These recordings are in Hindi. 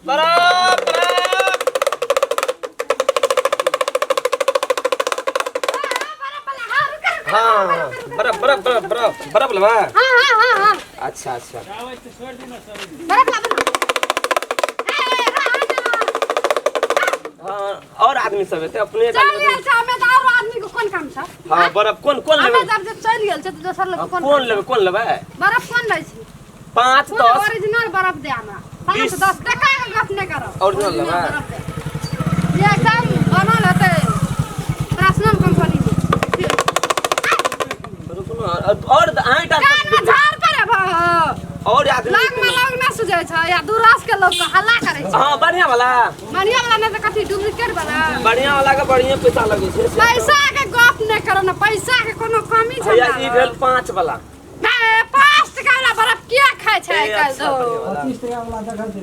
बर्फ हाँ बर्फ बर्फ बर्फ बर्फ बर्फ लवा हाँ अच्छा अच्छा हाँ और आदमी सब है अपने आदमी को कौन काम छ हाँ बर्फ कौन कौन लेबे जब चल गेल छ त दोसर लोग कौन लेबे बर्फ कौन लै छी 5 10 ओरिजिनल बर्फ दे हमरा 5 10 टका के गप नै करब ओरिजिनल लेबे ये एकदम बनल हते पर्सनल कंपनी और आईटा झाड़ पर और आदमी लोग ना सुझै छ या दूरस के लोग हल्ला करे छ हां बढ़िया वाला नै त कथि डुप्लीकेट वाला बढ़िया वाला के बढ़िया पैसा लगे छे पैसा के गप नै करो ना पैसा के कोनो कमी छ या ई भेल 5 वाला 5 टका वाला बर्फ किया खाय छै कल दो 25 टका वाला जगह दे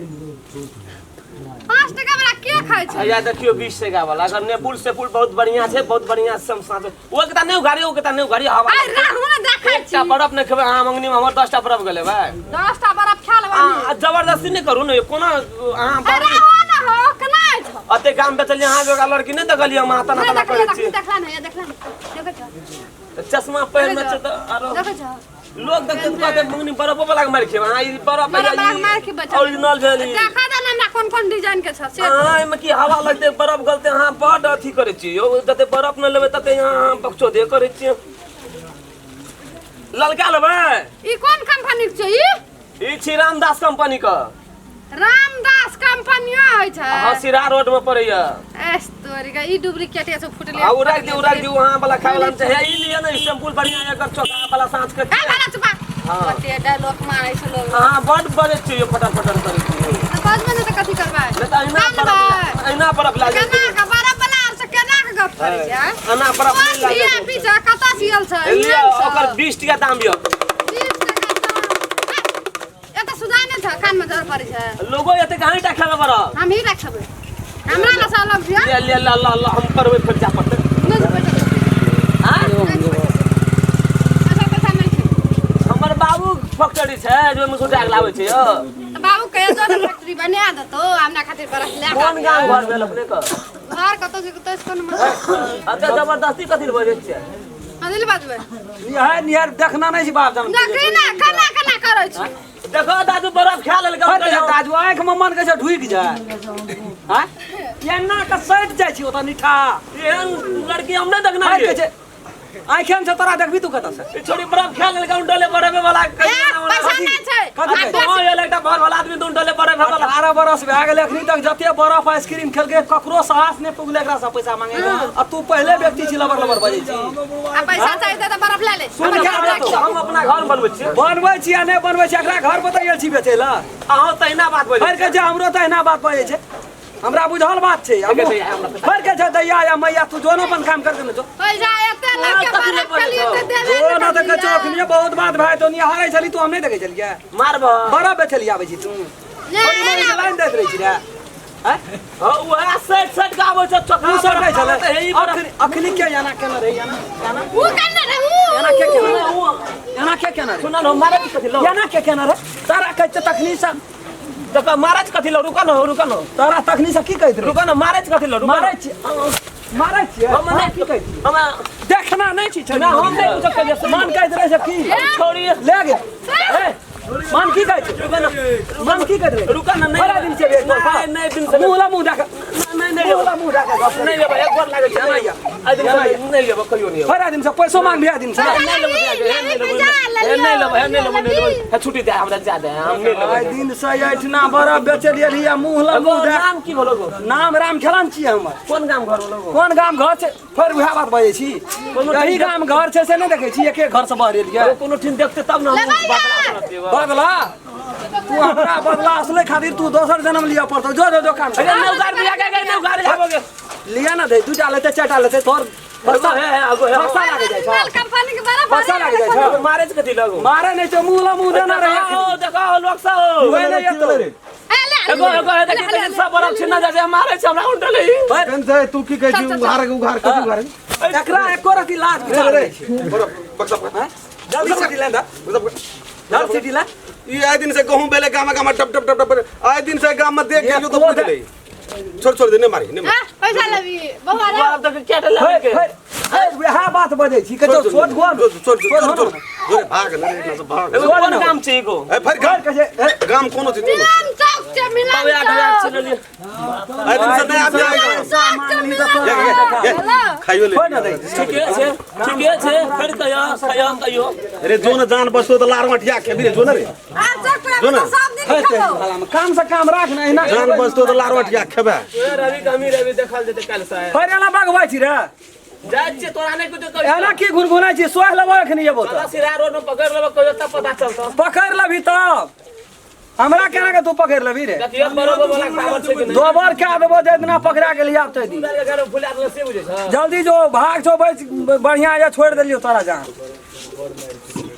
5 टका वाला किया खाय छै या देखियो 20 टका वाला अगर नेपुल से पुल बहुत बढ़िया छै बहुत बढ़िया समसा ओ केता नै उगाड़ी ओ केता नै उगाड़ी हवा अरे राहु ने देखै छी एकटा बर्फ नै खेबै अहाँ मंगनी में हमर 10 टा बर्फ गेलै भाई 10 टा बर्फ खा लेबै जबरदस्ती नै करू ने कोना अहाँ अरे हो ना हो केना छ अते गाम बेचलिए अहाँ जोगा लड़की नै देखलिए हम हाथ ना करे छी देखला नै देखै छ चश्मा पहिर में छ त आरो देखै छ लोग देखते कहते मंगनी बर्फ वाला के मार खेब हां ई बर्फ मार के बचा ओरिजिनल भेली देखा दे ना कोन डिजाइन के छ से हां एमे की हवा लगते बर्फ गलते हां बड अथी करे छी यो जते बर्फ न लेबे तते यहां बक्चो दे करे छी ललका लेबे ई कोन कंपनी के छै ई छी रामदास कंपनी का रामदास कंपनी होय छै हां सिरा रोड में पड़ैया एस तोरी का ई डुप्लीकेट ऐसे फुटले आ उड़ा दी वहां वाला खाए वाला छै ई लिए ना सैंपल बढ़िया एकर चौका वाला सांच के ए वाला चुपा हां बटे डायलॉग मारै छै लोग हां बड बड़े छी फटाफट करे छी बाज में त कथि करबा ऐना बर्फ लागे केना का बर्फ बना से केना के गप करै छै ऐना बर्फ नहीं लागे ई पीछा कता सियल छै लिया ओकर 20 टका दाम दियो कान में जर पड़े छै लोगो एते कहां टा खेबे बरा हम ही रखबे हमरा ना सा लग दिया ले अल्लाह हम करबे फिर जा पड़ते हां पैसा नहीं छै हमर बाबू फैक्ट्री छै जो में सुटा के लावे छै यो बाबू कहे जो फैक्ट्री बना दतो हमरा खातिर बरफ ले कोन गांव घर भेल अपने का घर कतो के तो कोन अते जबरदस्ती कथि बजे छै अदिल बाजबे यह नियर देखना नहीं छी बाप जान देखै ना खाना करै छी देखो दादू बर्फ खा लेल दादू आंख में मन कैसे ढुक जाए हां एना का सट जाय छी ओता निठा एहन लड़की हम नै देखना छै आंखेन से तोरा देखबी तू कता से छोड़ी बर्फ खा लेल उंडले बड़े वाला पैसा नहीं छै हां ये लगता भर वाला आदमी उंडले बड़े वाला 18 बरस भए गेल एखनी तक जते बर्फ आइसक्रीम खेलके ककरो साहस ने पुगले एकरा से पैसा मांगे आ तू पहले व्यक्ति छी लबर बजै छी आ पैसा चाहिए त बर्फ ले ले हम अपना घर बनबै छी आ नहीं बनबै छी एकरा घर पर तैयार छी बेचै ला अहाँ तहिना बात बजै के जे हमरो तहिना बात बजै छै हमरा बुझल बात छै फर के छै दैया या मैया तू जोनो अपन काम कर दे जो पैसा एते लग के बर्फ खेलिए त दे ओ ना त कचो अखनी बहुत बात भाई तो नहीं हारै छली तू हम नहीं देखे छलिए मारबो बड़ा बेचली आबै छी तू बड़ी बड़ी लाइन देत रही छी रे हां ओहा सेट गाबै छ चक्का सट नहीं छले अखनी के याना केना रे याना वो केना रे वो याना के केना रे सुना न मारे कथि लो याना के केना रे तारा कहै तखनी से देखो महाराज कथि लो रुका न तारा तखनी से की कहत रे रुका न महाराज कथि लो मारै छी हम नहीं की कहत हम देखना नहीं छी ना हम नहीं पूछ सकते मान कहत रहे से की छोड़ी ले गे मान की कहत रुका न मान की कहत रे रुका न बड़ा दिन से नहीं दिन से मुंह देख नहीं लेबो एक बार लागे छै नहीं लेबो कहियो नहीं बड़ा दिन से पैसो मांग लिया दिन से नहीं लेबो छुट्टी दे हमरा ज्यादा हम नहीं लेबो आइ दिन से एठना बड़ा बेचलिए लिया मुंह लगो नाम की बोलो नाम राम खेलान छी हमर कोन गाम घर बोलो कोन गाम घर छै फिर उहे बात बजै छी कहीं गाम घर छै से नहीं देखे छी एक घर से बाहर एलिए कोनो ठिन देखते तब ना हम बदला तू हमरा बदला असले खातिर तू दोसर जन्म लिया पड़तो जो काम अरे नौकार बिया के नौकार जाबोगे लिया ना दे दू टा लेते चाटा लेते तोर बरसा है आगो है बरसा लागे जाय छै कंपनी के बर्फ बरसा लागे जाय छै मारे कथि लगो मारे नहीं तो मुंह देना रहे ओ देखो लोग सब ओए नहीं तो एगो देखि सब बरफ छिना जाय मारे छै हमरा उंडले केन से तू की कहै छी उघार कथि उघार एकरा एको रति लाज बुझा रे बरफ बक्सा जल्दी से लेंदा डाल सीटी ला ये आए दिन से गहूं बेले गामा गामा टप टप टप टप आए दिन से गाम में देख के तो पूछ ले छोड़ दे ने मारी ने हां पैसा लेबी बहुआ रे आप तक क्या लगे के हाँ बात बजे छी कतो सोच गो छोड़ भाग ले इतना से भाग कौन काम छै को ए फिर गाम कोनो थी मिलन चौक से मिलन बाबे 8000 चल लिए आए दिन से नहीं आदमी आएगा खाइयो ले ठीके छै फिर कहियो अरे जो न जान बसो तो लार मठिया के भी जो न रे हां चौक पे तो सब दिन खाओ काम से काम राख नहीं ना जान बसतो तो लार मठिया खेबे रवि कमी रवि देखल जेते काल से फरेला बागवाई छी रे जाय छै तोरा नै कुछ कर एना की गुनगुनाई छी सोह लेबो एखनी एबो त सिरा रोड में पकड़ लेबो कहियो तब पता चलतो पकड़ लेबी तब हमरा केना के तू पकड़ लेबी रे देखियो बरोबर वाला पावर छै कि नहीं दोबर के देबो जे इतना पकड़ा के लिया तै दी घर फुला दे से बुझे छ जल्दी जो भाग छो बढ़िया या छोड़ देलियो तोरा जहां